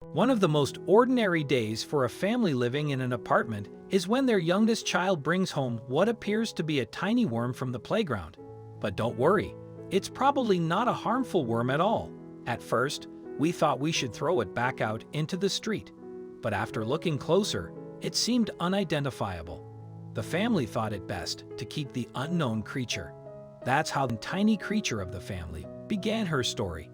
One of the most ordinary days for a family living in an apartment is when their youngest child brings home what appears to be a tiny worm from the playground. But don't worry, it's probably not a harmful worm at all. At first, we thought we should throw it back out into the street. But after looking closer, it seemed unidentifiable. The family thought it best to keep the unknown creature. That's how the tiny creature of the family began her story.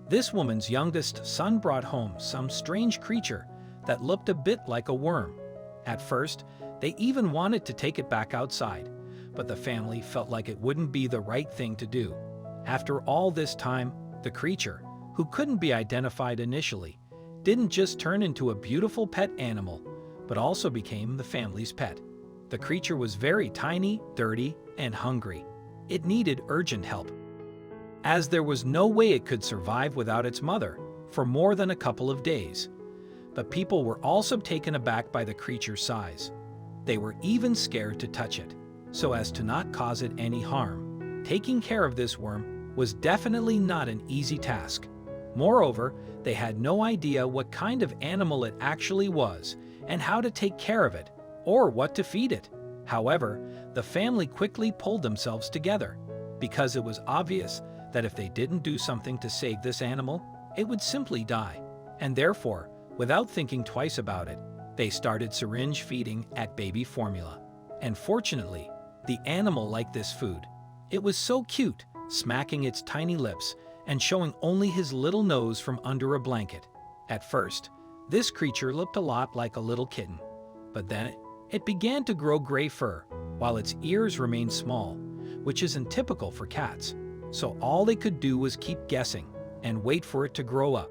This woman's youngest son brought home some strange creature that looked a bit like a worm. At first, they even wanted to take it back outside, but the family felt like it wouldn't be the right thing to do. After all this time, the creature, who couldn't be identified initially, didn't just turn into a beautiful pet animal, but also became the family's pet. The creature was very tiny, dirty, and hungry. It needed urgent help, as there was no way it could survive without its mother for more than a couple of days. But people were also taken aback by the creature's size. They were even scared to touch it, so as to not cause it any harm. Taking care of this worm was definitely not an easy task. Moreover, they had no idea what kind of animal it actually was and how to take care of it or what to feed it. However, the family quickly pulled themselves together because it was obvious that if they didn't do something to save this animal, it would simply die. And therefore, without thinking twice about it, they started syringe feeding at baby formula. And fortunately, the animal liked this food. It was so cute, smacking its tiny lips and showing only his little nose from under a blanket. At first, this creature looked a lot like a little kitten, but then it began to grow gray fur, while its ears remained small, which isn't typical for cats. So all they could do was keep guessing and wait for it to grow up.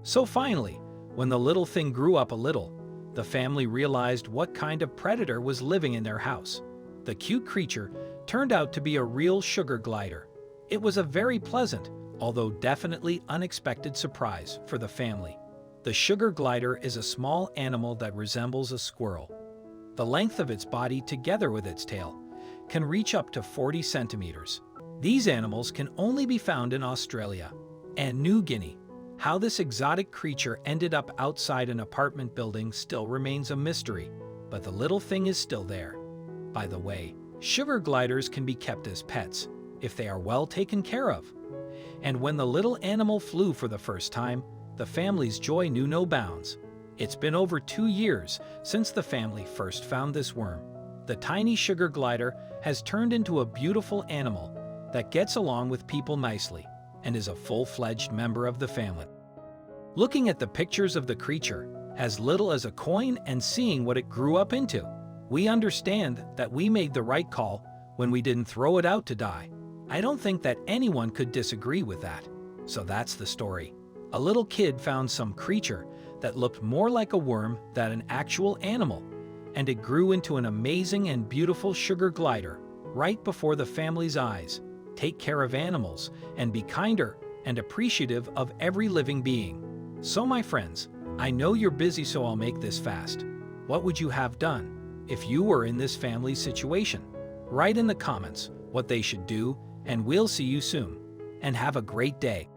So finally, when the little thing grew up a little, the family realized what kind of predator was living in their house. The cute creature turned out to be a real sugar glider. It was a very pleasant, although definitely unexpected surprise for the family. The sugar glider is a small animal that resembles a squirrel. The length of its body together with its tail can reach up to 40 centimeters. These animals can only be found in Australia and New Guinea. How this exotic creature ended up outside an apartment building still remains a mystery, but the little thing is still there. By the way, sugar gliders can be kept as pets if they are well taken care of. And when the little animal flew for the first time, the family's joy knew no bounds. It's been over 2 years since the family first found this worm. The tiny sugar glider has turned into a beautiful animal that gets along with people nicely and is a full-fledged member of the family. Looking at the pictures of the creature, as little as a coin, and seeing what it grew up into, we understand that we made the right call when we didn't throw it out to die. I don't think that anyone could disagree with that. So that's the story. A little kid found some creature that looked more like a worm than an actual animal, and it grew into an amazing and beautiful sugar glider right before the family's eyes. Take care of animals and be kinder and appreciative of every living being. So my friends, I know you're busy, so I'll make this fast. What would you have done if you were in this family situation? Write in the comments what they should do, and we'll see you soon. And have a great day.